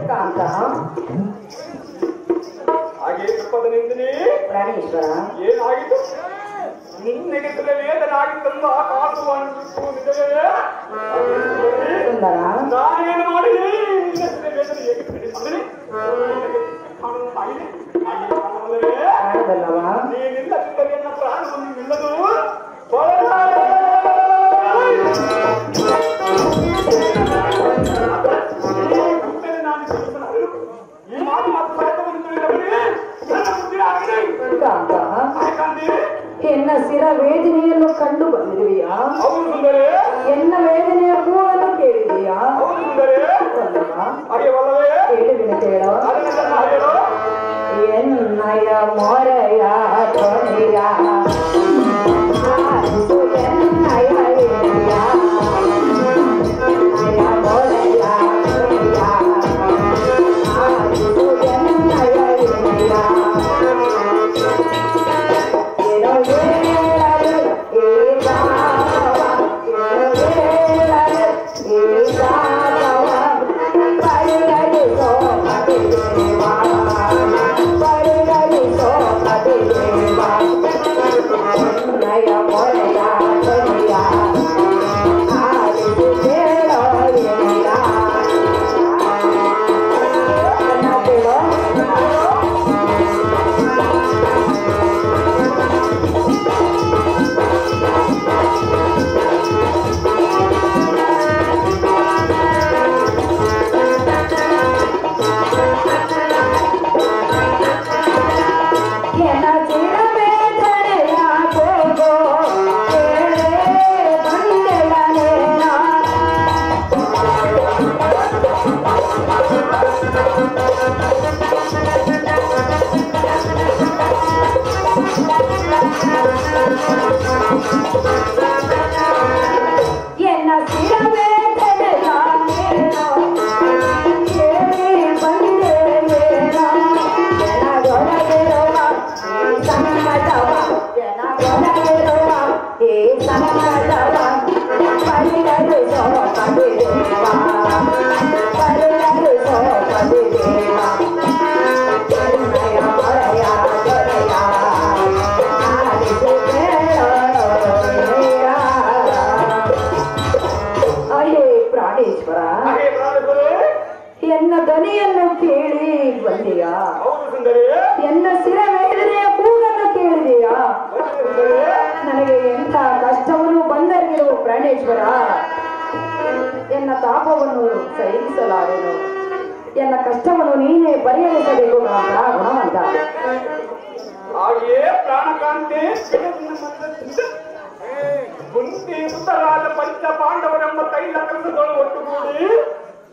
ಕಾಂತ ಹಾಗೆ ಪದನಿಂದನೇ ಪ್ರಾಣೇಶ್ವರ ಏನಾಗಿತ್ತು ನಿನ್ನೆಗೆ ವೇದನಾಗಿತ್ತಂದು ಆಕಾಶವನ್ನು ಸುಂದರ ನಾನೇನು ಮಾಡಿದೆ ವೇದನೆ ಹೇಗೆ ತಿಳಿಸಿದರೆ ಕಾಣದಲ್ಲವ ನೀನಿಲ್ಲದಿದ್ದರೆ ನನ್ನ ಪ್ರಾಣವನ್ನು ನಿಲ್ಲದು ಈ ಮಾತು ಎನ್ನ ಸಿರ ವೇದನೆಯನ್ನು ಕಂಡು ಬಂದಿರುವಿಯಾ ಹೌದು ಸುಂದರೇ ಎನ್ನ ವೇದನೆಯ ಕೂಗನ್ನು ಕೇಳಿದೆಯಾ ಹೌದು ಸುಂದರೇ ಹಾಗೆ ಒಲ್ಲವೇ ಕೇಳಿದಿನ ಕೇಳೋ ಎನ್ನಯ ಮೊರೆಯ ತೊರೆಯ ಆರಿಸು ಎನ್ನಯ ಎಳೆಯ ಎನ್ನಯ ಮೊರೆಯ ತೊರೆಯ ಆರಿಸು ಎನ್ನಯ ಎಳೆಯ ಏನೋ ಹೇಳಲು ಏಕಾವ ಏನೋ ಹೇಳಲು ಏಕಾವ ಪರಿಗಣಿಸೋ ಪತಿದೇವಾ ಪರಿಗಣಿಸೋ ಪತಿದೇವಾ ಎನ್ನಯ ಮೊರೆಯ ತೊರೆಯ ಆರಿಸು ಕೇಳೋ ಎಳೆಯ ಅನ್ನ ಕೇಳೋ ಎನ್ನ ಚಿರವೇದನೆಯ ಕೂಗು ಕೇಳೇ ಬಂದೆಳನೇನ ಎನ್ನ ಚಿರವೇದನೆಯ ಕೇಳಿ ಬಂದೆಳನೇನ ಜನಗೊಳಗಿರುವ ಈ ಸಂಕಟವ ಜನಗೊಳಗಿರುವ ಈ ಸಂಕಟವ ಪರಿಗಣಿಸೋ ಪತಿದೇವ ಪರಿಗಣಿಸೋ ಪತಿದೇವ ಎನ್ನಯ ಮೊರೆಯ ತೊರೆಯ ಆಲಿಸು ಕೇಳೋ ಎಳೆಯ. ಅಯ್ಯೇ ಪ್ರಾಣೇಶ್ವರ ಹಾಗೆ ಪ್ರಾಣಗುರೇ ಎನ್ನ ಧ್ವನಿಯನ್ನು ಕೇಳಿ ಬಂದೆಯಾ ಹೌದು ಸುಂದರೇ ಎನ್ನ ಸಿರ ವೇದನೆಯ ಕೂಗನ್ನು ಕೇಳಿದೆಯಾ ಸುಂದರೇ ನನಗೆ ಎಂಥ ಕಷ್ಟವನ್ನು ಬಂದರಿಗಿರುವ ಪ್ರಾಣೇಶ್ವರ ಎನ್ನ ತಾಪವನ್ನು ಸಹಿಸಲಾರೆನು ಎನ್ನ ಕಷ್ಟವನ್ನು ನೀನೇ ಪರಿಹರಿಸಬೇಕು ಕಾಂತ ಗುಣವಂತ ಹಾಗೆಯೇ ಪ್ರಾಣಕಾಂತಿ ಕುಂತಿ ಸುತ್ತರಾದ ಪಂಚ ಪಾಂಡವರೆಂಬ ತೈಲ ಕೆಲಸಗಳು ಒಟ್ಟುಗೂಡಿ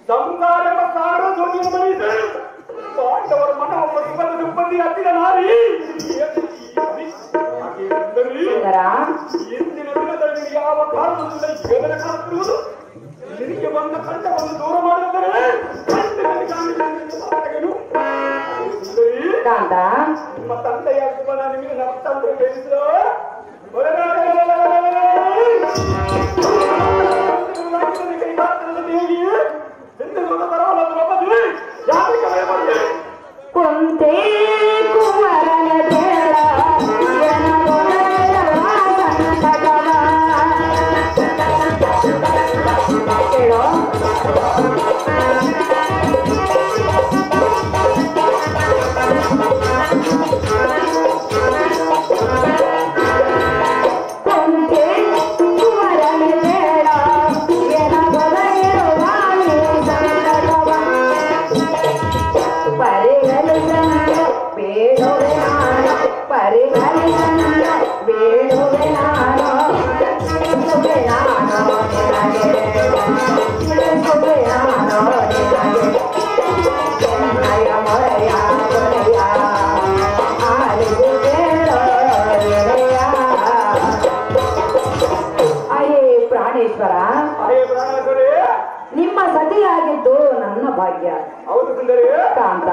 ಸಂಸಾರ ಸಾರ ಧ್ವನಿಯ ಮನಿದರು ಪಾಂಡವರ ಮನವೊಬ್ಬ ಶಿವನ ದುಪ್ಪದಿ ಹತ್ತಿರ ನಾರಿ ಹಾಗೆ ಸುಂದರಿ, ಸುಂದರ ಇಂದಿನ ದಿನದಲ್ಲಿ ಯಾವ ಕಾರಣದಿಂದ ವೇದನೆ ಕಾಣುತ್ತಿರುವುದು ನಿನಗೆ ಬಂದ ಕಂಠವನ್ನು ದೂರ ಮಾಡಿದರೆ ಸುಂದರಿ ಕಾಂತ ನಿಮ್ಮ ತಂದೆಯ ಶುಭನ ನಿಮಗೆ ನಮಸ್ತಂತ್ರ ಕೇಳಿದ್ರು ಕುಂತೆ ಕುಮಾರನ ಬೇಡ ಕೇಳೋ ಕುಂತೆ ಕುಮಾರನ ಬೇಡ ಏನ ಬದಲಿರುವ ಸಂಕಟವ ಪರಿಗಣಿಸಂತ ಬೇಡುವೆ ನಾನು ಪರಿಗಣಿಸಂತ ಬೇಡುವೆ ನಾನು ತಿಳಿಸುವೆ ನಾನು ನಿನಗೆ ತಿಳಿಸುವೆ ನಾನು ನಿನಗೆ ಎನ್ನಯ ಮೊರೆಯ ತೊರೆಯ ಆಲಿಸು ಕೇಳೋ ಎಳೆಯ. ಅಯ್ಯೇ ಪ್ರಾಣೇಶ್ವರ ಹಾಗೆ ಪ್ರಾಣೇಶ್ವರಿ ನಿಮ್ಮ ಸತಿಯಾಗಿದ್ದು ನನ್ನ ಭಾಗ್ಯ ಹೌದು ಸುಂದರಿ ಕಾಂತ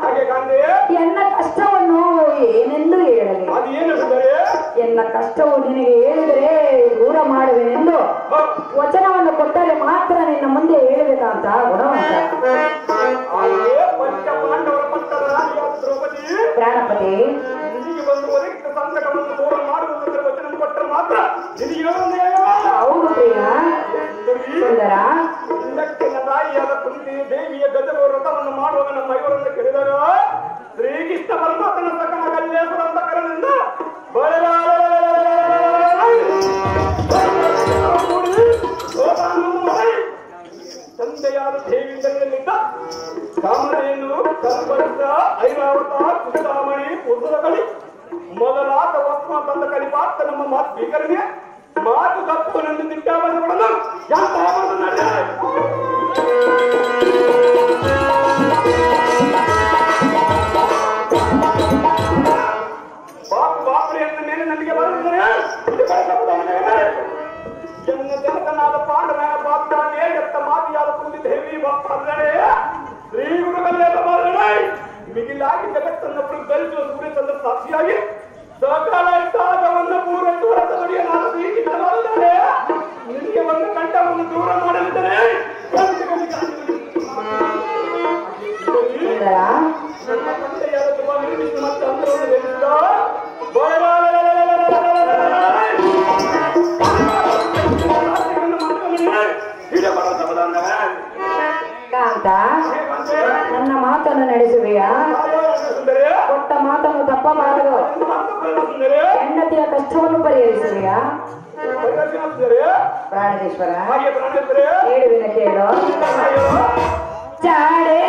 ಹಾಗೆ ಕಾಂತಿ ಎನ್ನ ಕಷ್ಟವನ್ನು ಏನೆಂದು ಹೇಳಲಿ ಅದು ಏನು ಸುಂದರಿ ಎನ್ನ ಕಷ್ಟವು ನಿನಗೆ ಹೇಳಿದರೆ ದೂರ ಮಾಡುವೆನೆಂದು ವಚನವನ್ನು ಕೊಟ್ಟರೆ ಮಾತ್ರ ನಿನ್ನ ಮುಂದೆ ಹೇಳಬೇಕಂತ ಗುಣವಂತ ತಂದೆಯಾದ ದೇವಿಂದರಲ್ಲಿದ್ದ ಕಾಮಧೇನು ಕಲ್ಪರಿಸ ಐರಾವತ ಕುತ್ತಾಮಣಿ ಪುರುಷರಗಳಿ ಮೊದಲಾದ ವಸ್ತು ತಂದ ಕಲಿಪಾರ್ಥ ನಮ್ಮ ಮಾತು ಸ್ವೀಕರಣೆ ಮಾತು ತಪ್ಪು ನನ್ನ ದಿಟ್ಟಾವಣೆಗಳನ್ನು ಯಾವ ನಡೆದ ಬಾಪುರಿಯನ್ನು ಮೇಲೆ ನನಗೆ ಬರುತ್ತದೆ ಎನ್ನ ಜನಕನಾದ ಪಾಂಡವನ ಪಾತ್ರನೇ ಎತ್ತ ಮಾತಿಯಾದ ಪೂಜಿ ದೇವಿ ಬಾಪರೇ ಶ್ರೀ ಗುರುಗಲ್ಲೆಲ್ಲ ಬರಲೇ ಮಿಗಿಲಾಗಿ ಜಗತ್ತನ್ನು ಧರಿಸುವ ಸೂರ್ಯ ಚಂದ್ರ ಸಾಕ್ಷಿಯಾಗಿ ಸಕಾಲ ಸಾಗವನ್ನು ಪೂರೈಸುವ ರಥದಡಿಯ ನಾನು ಪ್ರೀತಿಸಲಾದರೆ ನಿನಗೆ ಒಂದು ಕಂಠವನ್ನು ದೂರ ಮಾಡಲಿದ್ದರೆ ನನ್ನ ತಂದೆಯಾದ ತುಂಬ ನಿರ್ಮಿಸಿ ಮತ್ತೆ ಅಂತರವನ್ನು ಬೆಳೆಸಿದ ಕಾಂತ ನನ್ನ ಮಾತನ್ನು ನಡೆಸುವೆಯಾ ಕೊಟ್ಟ ಮಾತನ್ನು ತಪ್ಪಬಾರದು ಹೆಂಡತಿಯ ಕಷ್ಟವನ್ನು ಪರಿಹರಿಸುವೆಯಾ ಪ್ರಾಣೇಶ್ವರ ಹೇಳುವಿನ ಕೇಳು ಚಾಡೆ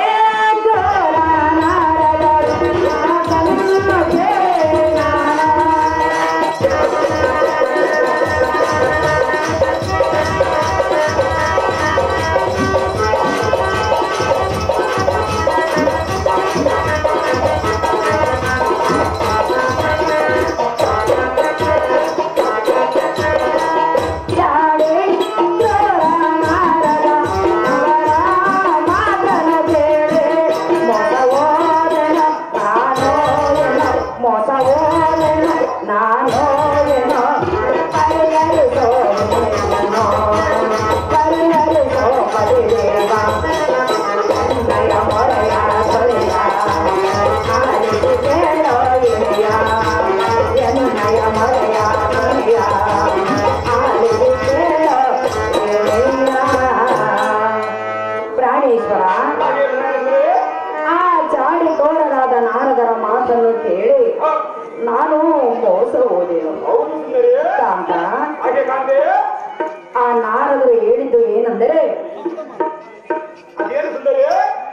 ಪ್ರಾಣೇಶ್ವರ ಆ ಚಾಡಿಕೋರರಾದ ನಾರದರ ಮಾತನ್ನು ಕೇಳಿ ನಾನು ಮೋಸ ಹೋದೆನು ಕಾಂತ. ಆ ನಾರದರು ಹೇಳಿದ್ದು ಏನೆಂದರೆ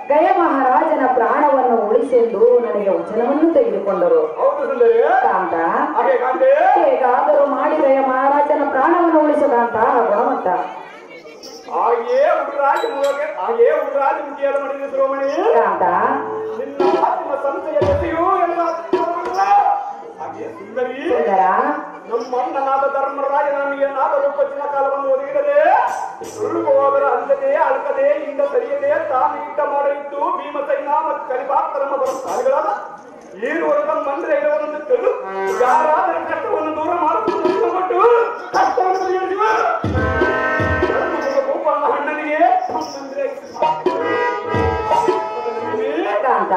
ಗಯ ಮಹಾರಾಜನ ಪ್ರಾಣವನ್ನು ಉಳಿಸೆಂದು ನನಗೆ ವಚನವನ್ನು ತೆಗೆದುಕೊಂಡರು ಕಾಂತ. ಹೇಗಾದರೂ ಮಾಡಿ ಗಯ ಮಹಾರಾಜನ ಪ್ರಾಣವನ್ನು ಉಳಿಸಕಾಂತ ಗುಣವಂತ ಹಾಗೆಯೇ ಉಡುರಾಜಮುಖಿಯಾದ ಮಡಿದ ಶಿರೋಮಣಿ ಕಾಂತ. ನಿನ್ನ ಮಾತಿನ ಸಂತೆಯ ಜೊತೆಯೂ ಎಲ್ಲ ಹಾಗೆ ಸುಂದರಿ ನಮ್ಮ ಅಣ್ಣನಾದ ಧರ್ಮರಾಜ ನಮಗೆ ನಾಗರೂಪಚಿನ ಕಾಲವನ್ನು ಒದಗಿದರೆ ಸುಳ್ಳು ಹೋದರ ಅಲ್ಲದೆ ಅಳಕದೆ ಇಂದ ಸರಿಯದೆ ತಾನು ಇಟ್ಟ ಮಾಡಿದ್ದು ಭೀಮಸೈನ ಮತ್ತು ಕಲಿಪಾತ್ರಮ್ಮ ಬರುವ ಸಾಲಿಗಳಾದ ಈರುವರೆಗ ಮಂದ್ರೆ ಇರುವುದನ್ನು ತೆಗೆದು ಯಾರಾದರೂ ಕಷ್ಟವನ್ನು ದೂರ ಮಾಡುವುದು ಕೊಟ್ಟು ಕಷ್ಟವನ್ನು ಪರಿಹರಿಸುವ ಗೋಪಾಲ ಅಣ್ಣನಿಗೆ ಕಾಂತ.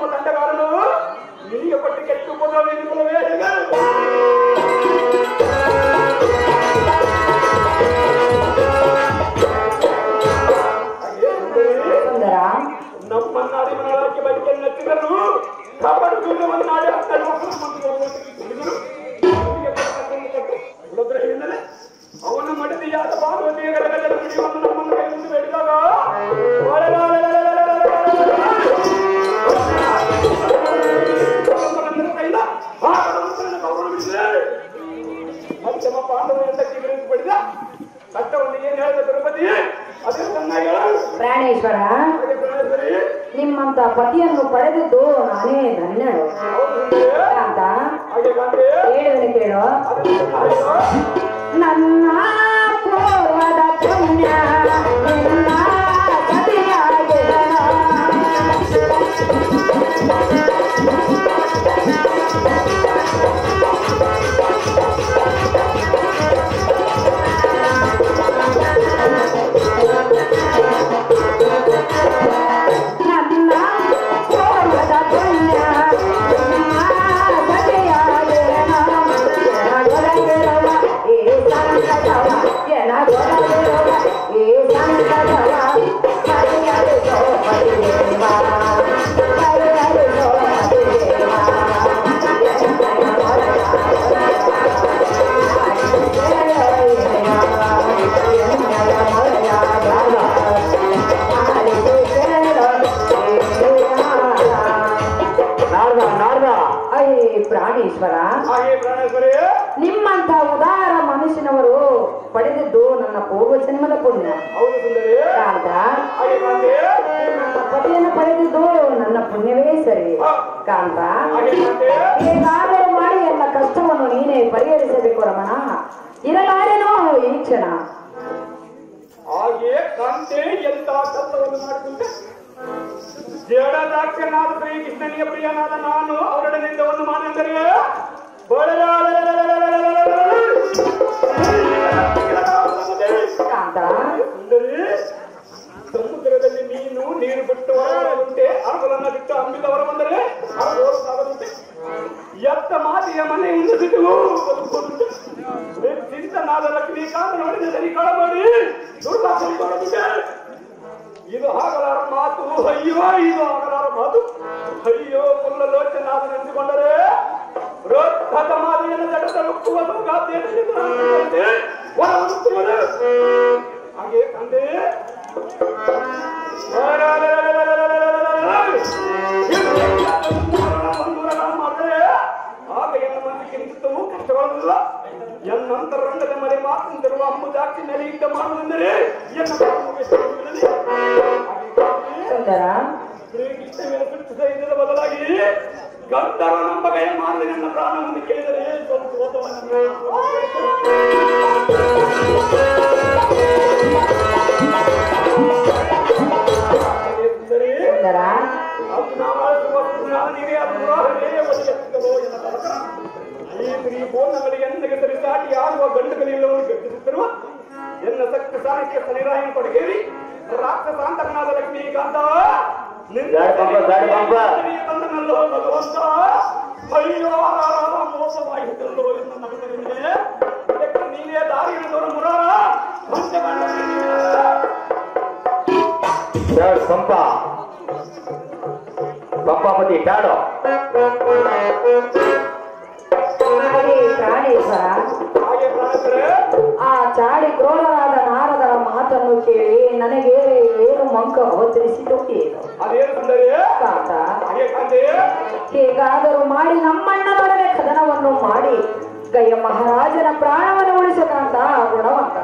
ತಂಡಗಾರನು ನಿನಗೆ ಪಟ್ಟು ಕೆಟ್ಟು ನಮ್ಮನ್ನ ಅರಿಮನಕ್ಕೆ ಬಳಿಕೆ ನಚ್ಚಿದರು ಕಬಡ್ಡಿ ದೂರವನ್ನಾಡಿ ಅವನ ಮಡದಿಯಾದ ಪಾರ್ವತಿಯ ಗಡಗದ ನುಡಿಯನ್ನು ನಮ್ಮನ್ನು ಕೈ ಮುಂದೆ ಬೆಳೆದಾಗ ಮತ್ತೆ ನಮ್ಮ ಪಾಂಡವ ಎಂದಕ್ಕೆ ಪಡಿದ ಕಷ್ಟವನ್ನು ಏನ್ ಹೇಳಿದ ದ್ರೌಪದಿ ಅದೇ ಚೆನ್ನಾಗಿ ಪ್ರಾಣೇಶ್ವರ ನಿಮ್ಮಂತ ಪತಿಯನ್ನು ಪಡೆದಿದ್ದು ನಾನೇ ಧನ್ಯಳು ಕಾಂತ. ಹೇಳುವನು ಕೇಳು ನನ್ನ ಪೂರ್ವದ ಪುಣ್ಯ ನಿನ್ನ ಸತಿಯಾಗಿ ನನ್ನ ಪೂರ್ವದ ಪುಣ್ಯ ನಿನ್ನ ಸತಿಯಾಗಿ ಮಾನುಷಿನವರು ಪಡೆದಿದ್ದು ನನ್ನ ಪೂರ್ವ ಜನ್ಮದ ಪುಣ್ಯ. ಹೌದು ಸುಂದರಿ. ಕಾಂತ, ಹಾಗೆ ಕಾಂತಿ. ನನ್ನ ಪತಿಯನ್ನು ಪಡೆದಿದ್ದು ನನ್ನ ಪುಣ್ಯವೇ ಸರಿ. ಕಾಂತ, ಹಾಗೆ ಕಾಂತಿ. ಹೇಗಾದರೂ ಮಾಡಿ ಎಲ್ಲ ಕಷ್ಟವನ್ನು ನೀನೇ ಪರಿಹರಿಸಬೇಕು ರಮಣ. ಇರಲಾರೇನೋ ಈ ಕ್ಷಣ. ಹಾಗೆ ಕಾಂತೆ ಎಂತ ಕಷ್ಟವನ್ನು ಮಾಡಿಕೊಂಡೆ. ಜಡದಾಕ್ಷನಾದ ಶ್ರೀಕೃಷ್ಣನಿಗೆ ಪ್ರಿಯನಾದ ನಾನು ಅವರೊಡನಿಂದ ಒಂದು ಮಾನೆಂದರೆ ಕಾಂತ, ಸುಂದರಿ, ಸಮುದ್ರದಲ್ಲಿ ನೀರು ಬಿಟ್ಟು ಹೊರಬರುವಂತೆ ಅರಗಲನ್ನ ಬಿಟ್ಟು ಅಂಬಿದವರ ಬಂದರೆ ಸಾಗದಂತೆ ಎತ್ತ ಮಾತಿಯ ಮನೆಯಿಂದ ಸಿಟ್ಟು ಚಿಂತನಾದ ಲಕ್ಷ್ಮೀಕಾಂತ ನೋಡಿದ ಸರಿ ಕಳಬಡಿ ದುರ್ಗಾಪುರ. ಇದು ಆಗಲಾರ ಮಾತು, ಅಯ್ಯೋ ಇದು ಆಗಲಾರ ಮಾತು. ಅಯ್ಯೋ ಫುಲ್ಲ ಲೋಚನಾದ ನಿಂತುಕೊಂಡರೆ ರೋತ್ಥಕ ಮಾದಿಯನ್ನು ಜಡದಳುಕ್ಕುವುದು ಹಾಗೆ ಕಂದೆ ಮಾಡಿದ್ರೆ ಆಗ ಎನ್ನ ಮಂದಿಗೆ ನಿಂತವು ಕಷ್ಟಗಳಲ್ಲ. ಎನ್ನಂತರ ರಂಗದ ಮರೆ ಮಾತಂತಿರುವ ಅಂಬುದಾಕ್ಷಿ ನೆಲೆಯಿಂದ ಮಾಡುವುದೆಂದರೆ ಎನ್ನ ಶ್ರೀಕೃಷ್ಣನ ಸೃಷ್ಟಿಸಿದ ಇದರ ಬದಲಾಗಿ ಗಂಧರ್ವ ನಂಬಗೆಯ ಮಾರಲಿ ನನ್ನ ಪ್ರಾಣವನ್ನು ಕೇಳಿದರೆ ಸರಿಸಾಟಿ ಆಗುವ ಗಂಡುಗಳಿಲ್ಲವನ್ನು ಗಟ್ಟಿಸುತ್ತಿರುವ ಎನ್ನ ಸಕ್ಕ ಸಾಹಿತ್ಯ ಸನಿರಾಯನ ಕೊಡುಗೇರಿ ರಾಕ್ಷಸಾಂತಕನಾದ ಲಕ್ಷ್ಮೀಕಾಂತ ತಂದನಲ್ಲೋ ಭಗವಂತ. ಅಯ್ಯೋ ಮೋಸವಾಗಿದ್ದಲ್ಲೋ ಎನ್ನ ನಗರಗಳಿಗೆ ನೀನೇ ದಾರಿ ಹಿಡಿದವರ ಮುರಾರ ಪಂಪಾಪತಿ ಕಾಡು ಪ್ರಾಣೇಶ್ವರ, ಹಾಗೆ ಪ್ರಾಣೇಶ್ವರ, ಆ ಚಾಡಿ ಕ್ರೂರರಾದ ನಾರದರ ಮಾತನ್ನು ಕೇಳಿ ನನಗೆ ಏನು ಮಂಕ ಅವತರಿಸಿತು ಏನು. ಅದೇನು ಸುಂದರಿ. ಕಾಂತ, ಹಾಗೆ ಕಾಂತಿ. ಹೇಗಾದರೂ ಮಾಡಿ ನಮ್ಮಣ್ಣನೊಡನೆ ಕದನವನ್ನು ಮಾಡಿ ಗಯ ಮಹಾರಾಜನ ಪ್ರಾಣವನ್ನು ಉಳಿಸಕಾಂತ ಗುಣವಂತ.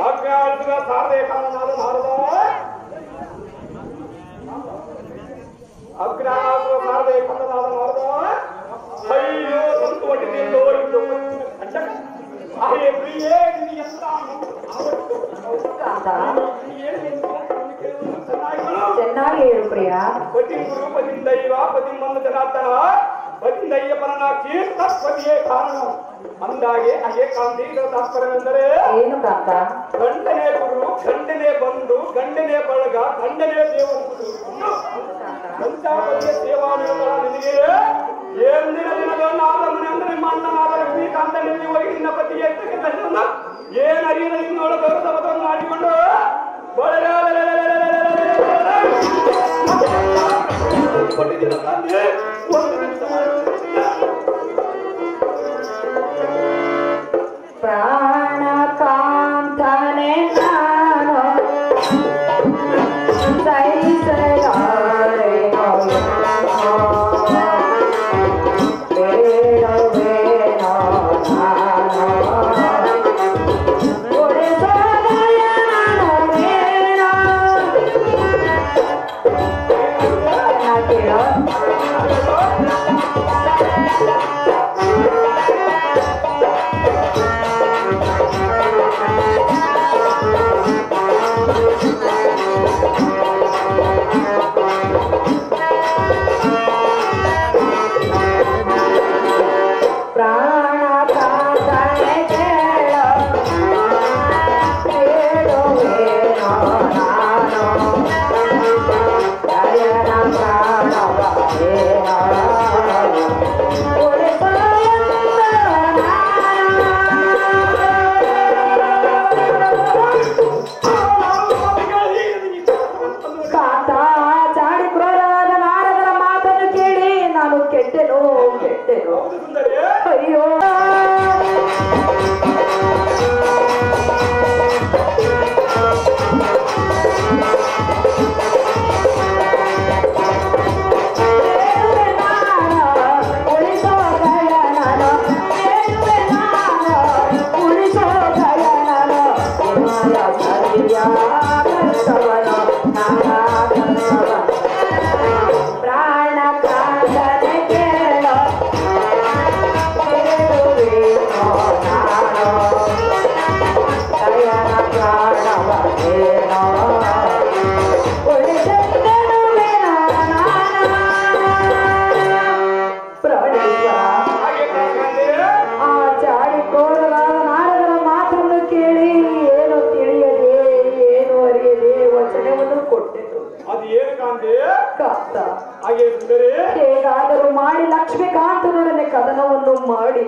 ಆಜ್ಞಾಳಿಸಿದ ಸಾರದೆ ಕಾರಣನಾದ ನಾರದ ಅಜ್ಞಾನಾದ ಸಾರದೆ ಕಂದನಾದ ನಾರದ ಅಯ್ಯೋ ಸಂತು ಒಟ್ಟಿದ್ದೋ ಇದು ಹಾಗೆ ಪ್ರಿಯೇ ಎಂತ ಚೆನ್ನಾಗಿ ಹೇಳು ಪ್ರಿಯ. ಪತಿ ಗುರು ಪತಿ ದೈವ ಪತಿ ಮನ್ನ ಜನಾರ್ದನ ಪತಿ ದಯ್ಯಪರನಾಕ್ಷಿ ತತ್ಪತಿಯೇ ಕಾರಣ ಅಂದಾಗೆ ಹಾಗೆ ಕಾಂತಿ. ಇದರ ತಾತ್ಪರ್ಯವೆಂದರೆ ಏನು ಕಾಂತ? ಗಂಡನೇ ಗುರು, ಗಂಡನೇ ಬಂಧು, ಗಂಡನೇ ಬಳಗ, ಗಂಡನೇ ದೇವರು ಸಂಚಾಪತಿಯ ಸೇವಾನಿಗಳ ನಿನಗೆ ಏನಿನ ದಿನಗಳನ್ನಾದ ಮನೆ ಅಂದ್ರೆ ನಿಮ್ಮ ಅಣ್ಣನಾದ ಲಕ್ಷ್ಮೀಕಾಂತನಲ್ಲಿ ಹೋಗಿ ನಿನ್ನ ಪತಿಗೆ ಏನ್ ಅರಿಯದ ನಿನ್ನೊಳ ಗೌರವವನ್ನು ಮಾಡಿಕೊಂಡು ಕೊಟ್ಟಿದ್ದಿಲ್ಲ ತಂದೆ ಒಂದು ನಿಮಿಷ ಪ್ರಾಣಕಾಂತನೆ ನಾನು ಸಹಿಸಲಾರೆನೋ ಬೇಡವೇನೋ ನಾನು ಉಳಿಸೋದಯನವೇನೋ ಕೇಳೋ ಮಾಡಿ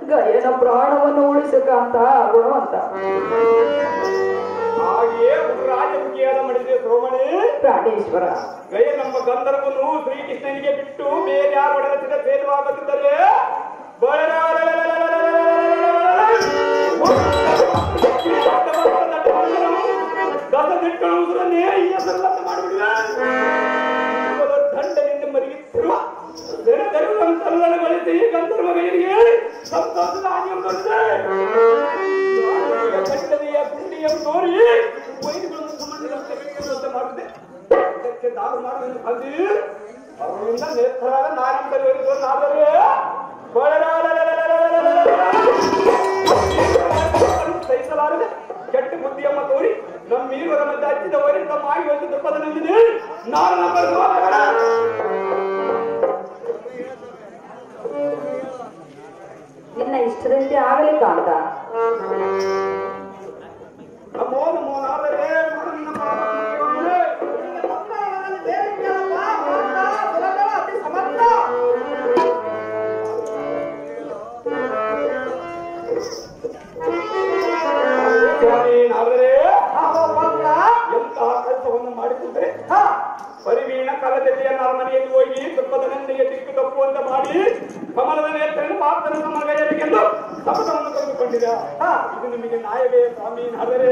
ಗಯನ ಪ್ರಾಣವನ್ನು ಉಳಿಸಕಂತ ಗುಣವಂತ. ಹಾಗೆಯೇ ರಾಜಮುಖಿಯಾದ ಮಾಡಿದೆ ಸೋಮಣಿ ಪ್ರಾಣೇಶ್ವರ. ಗಯ ನಮ್ಮ ಗಂಧರ್ವನು ಶ್ರೀಕೃಷ್ಣನಿಗೆ ಬಿಟ್ಟು ಬೇರೆ ಯಾರು ಒಡನಚಿದ ಭೇದವಾಗುತ್ತಿದ್ದರೆ ದಸದಿಟ್ಟುವುದನ್ನೇ ಈ ಹೆಸರನ್ನು ಮಾಡಿಬಿಡಿದ ದಂಡದಿಂದ ಮರಿಗಿತ್ತಿರುವ ಗಳಿಸಿ ಗಂಧರ್ವ ಗೈರಿಗೆ ಸಂತೋಷದ ಆಜ್ಞೆ ಬಂದಿದೆ. ಕಟ್ಟದೆಯ ಗುಂಡಿಯನ್ನು ತೋರಿ ವೈದ್ಯಗಳನ್ನು ಸಂಬಂಧಿಸಿದಂತೆ ಮಾಡಿದೆ. ಇದಕ್ಕೆ ದಾರು ಮಾಡುವುದನ್ನು ಕಲ್ತಿ ಅವರಿಂದ ನೇತರಾದ ನಾನಂತಲ್ಲಿ ಆದರೆ ಸಹಿಸಲಾರದೆ ಕೆಟ್ಟ ಬುದ್ಧಿಯಮ್ಮ ತೋರಿ ನಮ್ಮ ಈವರ ಮಧ್ಯೆ ಹಚ್ಚಿದವರಿಂದ ಮಾಗಿ ಒಂದು ದೃಪದಲ್ಲಿದೆ. ನಾನು ನಂಬರ್ ನಿನ್ನ ಇಷ್ಟದಂತೆ ಆಗಲಿ ಕಾಂತ. ನಮೋ ನಮೋ ನಾದರೆ ಎಂತಹ ಕೆಲಸವನ್ನು ಮಾಡಿಕೊಂಡ್ರೆ ಪರಿವೀಣ ಕಲದೆಲೆಯನ್ನು ಅರಮನೆಯಲ್ಲಿ ಹೋಗಿ ದುರ್ಪದನಂದಿಗೆ ದಿಕ್ಕು ತಪ್ಪುವಂತ ಮಾಡಿ ಕಮಲದ ನೇತ್ರನ್ನು ಪಾತ್ರ ಸಮಗೈಯರಿಗೆಂದು ಶಪಥವನ್ನು ತೆಗೆದುಕೊಂಡಿದ. ಇದು ನಿಮಗೆ ನ್ಯಾಯವೇ ಸ್ವಾಮಿ? ಆದರೆ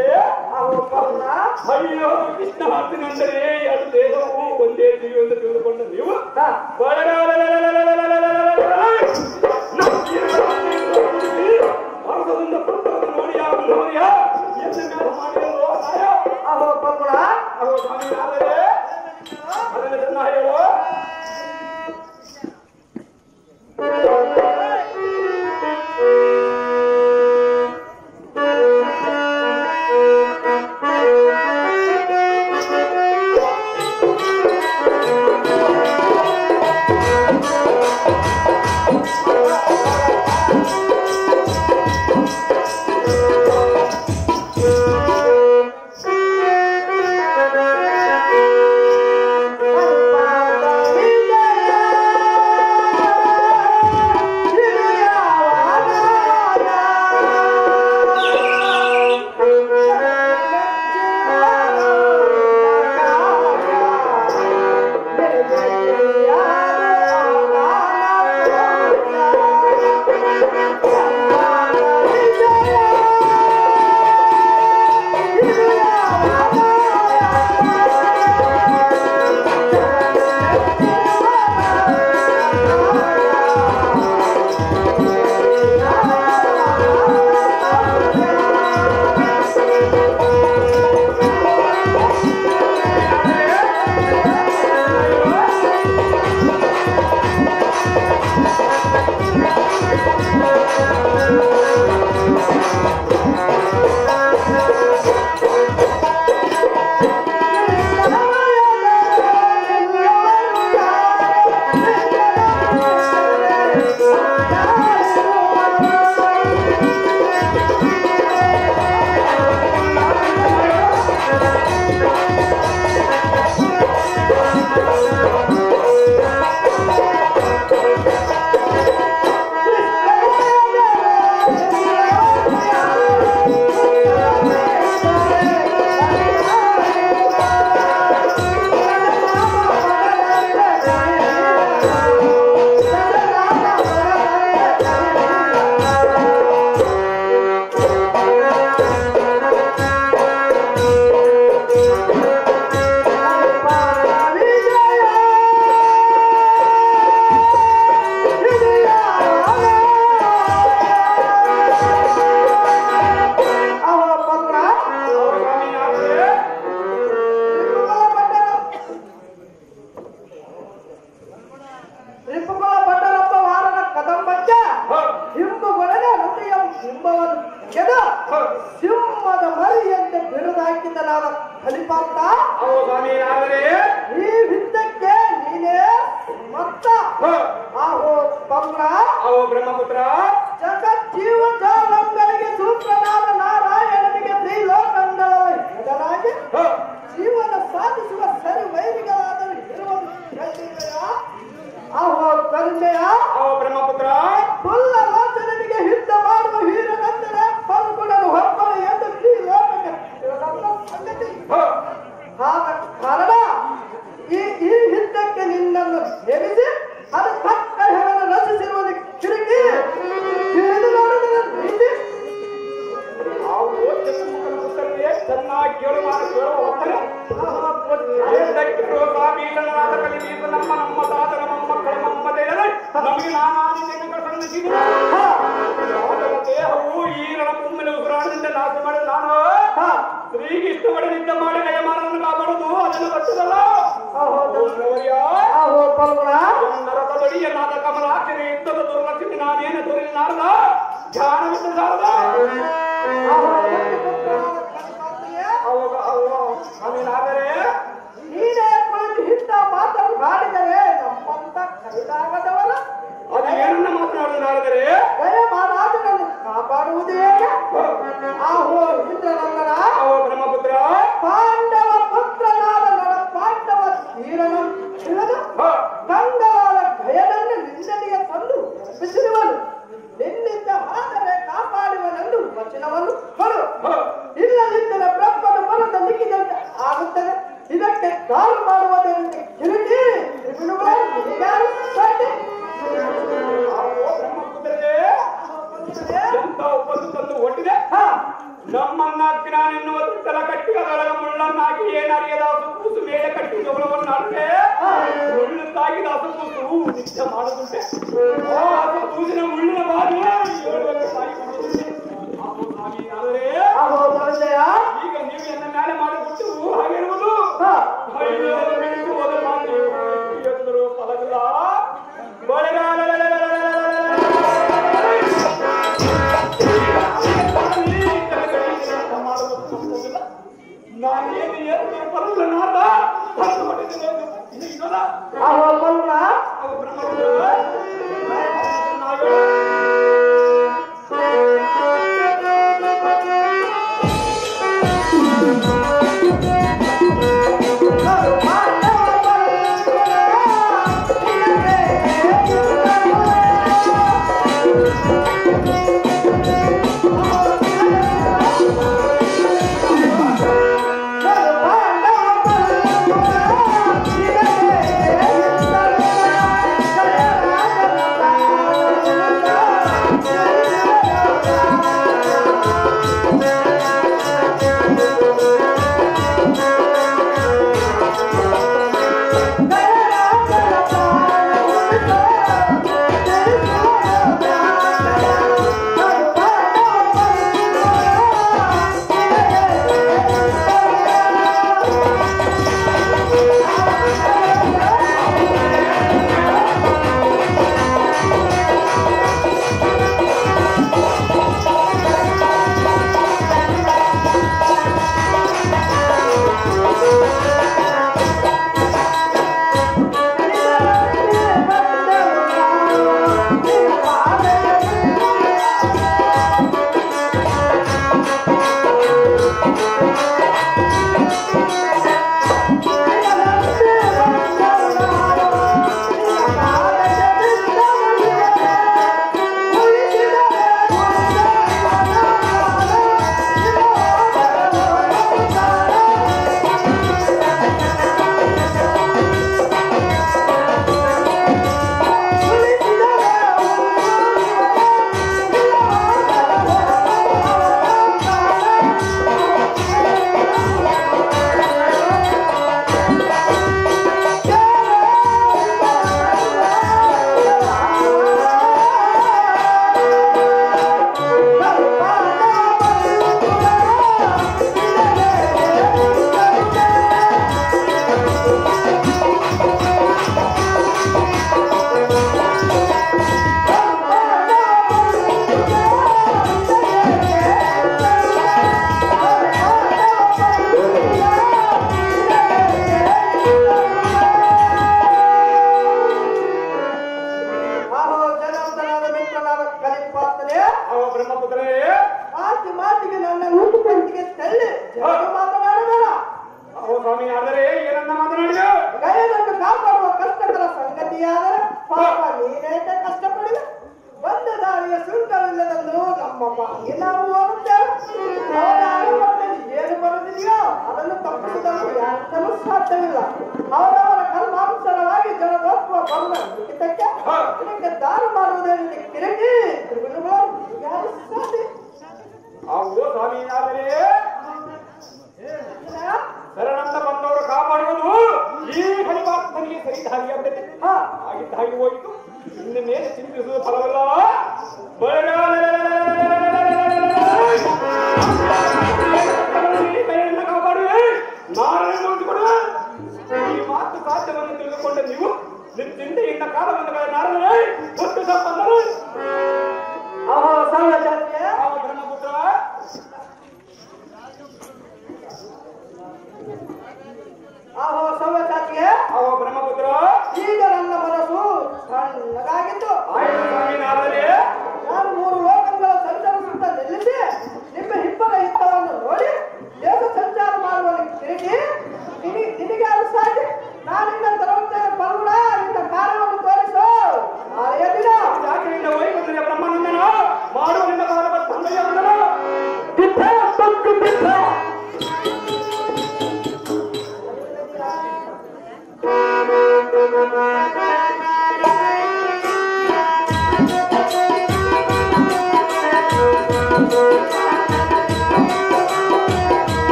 ಅಯ್ಯೋ ಕೃಷ್ಣ ಮಾತಿನೆಂದರೆ ಎರಡು ದೇಹವು ಒಂದೇ ಜೀವಿ ಎಂದು ತಿಳಿದುಕೊಂಡ ನೀವು ಭಾರತದಿಂದ ಪುತ್ರವನ್ನು ನೋಡಿಯಾ ನೋಡಿಯಾ ಎಂದು ಮಾಡಿರೋ ಸ್ವಾಮಿ. ಆದರೆ ಅದನ್ನು ಚೆನ್ನಾಗಿ ಹೇಳು. ಸಿಂಹದ ಮರಿಯಂತೆ ಬಿರುದಾಕಿದ್ದನಾದ ಕಲಿಪಾಂತ ಈ ವಿದ್ಯಕ್ಕೆ ನೀನೇ ಮತ್ತ ಆಹೋ ಪಂಗ್ರ ಅವೋ ಬ್ರಹ್ಮಪುತ್ರ ಜಗಜ್ಜೀವಜಾಲಂಗಳಿಗೆ ಸೂತ್ರನಾದ ನಾರಾಯಣನಿಗೆ ತ್ರಿಲೋಕಂಗಳ ಎದುರಾಗಿ ಜೀವನ ಸಾಧಿಸುವ ಸರಿ ವೈರಿಗಳಾದರೂ ಇರುವುದು ಆಹೋ ಕರುಣೆಯ ಅವೋ ಬ್ರಹ್ಮಪುತ್ರ ಫುಲ್ಲ ನಮ್ಮ ಸಾಧನ ಮೊಮ್ಮಕ್ಕಳ ಮಮ್ಮತೆಯಲ್ಲಿ ನಮಗೆ ನಾನಾದಿ ದಿನಗಳ ಸಂಧಿಸಿದೆ ದೇಹವು ಈರಳ ಮುಮ್ಮೆಲೆ ಉಸಿರಾಡದಿಂದ ನಾಶ ಮಾಡಿದ ನಾನು ಸ್ತ್ರೀಗೆ ಇಷ್ಟಪಡಲಿದ್ದ ಮಾಡಿ ನಯಮಾನವನ್ನು ಕಾಪಾಡುವುದು ಅದನ್ನು ಗೊತ್ತದಲ್ಲ ನರಕದಡಿಯ ನಾದ ಕಮಲಾಕ್ಷರಿ ಯುದ್ಧದ ದುರ್ಲಕ್ಷ್ಮಿ ನಾನೇನು ತೋರಿದ ನಾರದ ಧ್ಯಾನವಿದ್ದ ಸಾರದ ಆಮೇಲಾದರೆ ನೀನೇ ಕುಳಿತು ಇಂಥ ಮಾತನ್ನು ಮಾಡಿದರೆ ನಮ್ಮಂತ ಕೈಲಾಗದವರ ಅದು ಏನನ್ನ ಮಾತನಾಡಿದರೆ ದಯ ಮಹಾರಾಜನನ್ನು ಕಾಪಾಡುವುದು ಹೇಗೆ ಆಹೋ ಇಂದ್ರನಂದನ ಬ್ರಹ್ಮಪುತ್ರ ಪಾಂಡವ ಪುತ್ರನಾದ ನರ ಪಾಂಡವ ಧೀರನು ತಿಳಿದು ಗಂಗಾಳ ಭಯದನ್ನು ನಿಂದನೆಗೆ ತಂದು ಬಿಸಿರುವನು ನಿನ್ನಿಂದ ಆದರೆ ಕಾಪಾಡುವನೆಂದು ವಚನವನ್ನು ಕೊಡು ಇಲ್ಲದಿದ್ದರೆ ಬ್ರಹ್ಮನು ಬರದ ಲಿಖಿದಂತೆ ಆಗುತ್ತದೆ ಇದಕ್ಕೆ ದಾರು ಮಾಡುವುದೆಂದು ಕಿರುಗಿ ಎಂತ ಒಪ್ಪಂದು ತಂದು ಹೊಟ್ಟಿದೆ ನಮ್ಮನ್ನ ಜ್ಞಾನ ಎನ್ನುವ ತಲ ಕಟ್ಟಿ ಅದರೊಳಗ ಮುಳ್ಳನ್ನಾಗಿ ಏನರಿಯದ ಹಸುಕೂಸು ಮೇಲೆ ಕಟ್ಟಿ ಜೋಳವನ್ನು ಆಡ್ರೆ ಮುಳ್ಳು ತಾಗಿದ ಹಸುಕೂಸು ನಿತ್ಯ ಮಾಡುದುಂಟೆ ಆ ಹಸುಕೂಸಿನ ಮುಳ್ಳಿನ ಬಾಧೆ 7 ವರ್ಷ ತಾಯಿ ಮಾಡುದುಂಟೆ ಆದರೆ ಈಗ ನೀವು ಎನ್ನ ಮೇಲೆ ಮಾಡಿಬಿಟ್ಟು ಹಾಗೆ ಇರುವುದು ಫಲಗಳ ನಾನೇನು ಏನು ಫಲಗಳ ನಾದ ಸ್ವಾಮಿ ಆದರೆ ಏನನ್ನ ಮಾತನಾಡಿದ ಗಯನನ್ನು ಕಾಪಾಡುವ ಕಷ್ಟಕರ ಸಂಗತಿಯಾದರೆ ಪಾಪ ನೀನೇಕೆ ಕಷ್ಟಪಡಿದ ಬಂದ ದಾರಿಯ ಶುಲ್ಕವಿಲ್ಲದನ್ನು ನಮ್ಮ ಪಾಲಿಗೆ ನಾವು ಹೋಗುತ್ತೇವೆ ಅವರ ಅನುಭವದಲ್ಲಿ ಏನು ಬರುತ್ತಿದೆಯೋ ಅದನ್ನು ತಪ್ಪಿಸುವುದನ್ನು ಯಾರಿಂದಲೂ ಸಾಧ್ಯವಿಲ್ಲ ಅವರವರ ಕರ್ಮಾನುಸಾರವಾಗಿ ಜನದೋತ್ವ ಬಂದ ಲಿಖಿತಕ್ಕೆ ಇದಕ್ಕೆ ದಾರಿ ಮಾಡುವುದರಿಂದ ಕಿರಟಿ ತ್ರಿಗುಣಗಳು ಯಾರು ಸಾಧ್ಯ ಅವು ಸ್ವಾಮಿ ಆದರೆ ಶರಣಂತ ಬಂದವರು ಕಾಪಾಡುವುದು ನಿಶ್ಚಿಂತೆಯಿಂದ ಕಾಲವನ್ನು ನಾರದರೆ ಹುಟ್ಟು ಸಂಪನ್ನರು ಅಹೋ ಸರ್ವಜಾತಿಯ ಬ್ರಹ್ಮಪುತ್ರ ಅಹೋ ಸರ್ವಜಾತಿಯ ಅವ ಬ್ರಹ್ಮಪುತ್ರ ಈಗ ನನ್ನ ಮನಸ್ಸು ಸಣ್ಣದಾಗಿತ್ತು. ಆಯ್ತು ಸ್ವಾಮಿ ನಾರದರೆ ನಾನು 3 ಲೋಕಗಳ ಸಂಚರಿಸುತ್ತಾ ನಿಲ್ಲಿಸಿ ನಿಮ್ಮ ಹಿಪ್ಪದ ಹಿತ್ತವನ್ನು ನೋಡಿ ದೇಶ ಸಂಚಾರ ಮಾಡುವಲ್ಲಿ ತಿರುಗಿ ನಿನಗೆ ಅನಿಸಾಗಿ ನಾನಿನ್ನ ತರುತ್ತೇನೆ ಪರ್ವಣ ನಿನ್ನ ಕಾರ್ಯವನ್ನು ತೋರಿಸು. ನಾಳೆಯ ದಿನ ಜಾತಿಯಿಂದ ವೈಕುಂಠದ ಬ್ರಹ್ಮಾನಂದನ ಮಾಡುವ ನಿನ್ನ ಕಾಲದ ತಂದೆಯ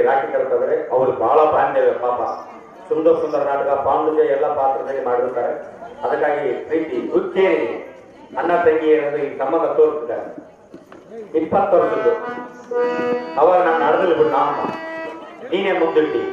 ರಾಖಿ ಕಟ್ತಾರೆ. ಅವರು ಬಹಳ ಬಾಂಧವ್ಯ ಪಾಪ. ಸುಂದರ ಸುಂದರ ನಾಟಕ ಪಾಂಡುಜ ಎಲ್ಲ ಪಾತ್ರದಲ್ಲಿ ಮಾಡಿರ್ತಾರೆ. ಅದಕ್ಕಾಗಿ ಪ್ರೀತಿ ಹುಚ್ಚೇರಿ ಅಣ್ಣ ತಂಗಿ ಅನ್ನೋದು ಈ ಸಂಬಂಧ ತೋರಿಸ್ತಾರೆ. 20 ವರ್ಷದ್ದು ಅವಾಗ ನಾನು ನಡೆದಲ್ಲಿ ಬಿಟ್ಟು ನಾಮ ನೀನೇ ಮುಂದಿಟ್ಟಿ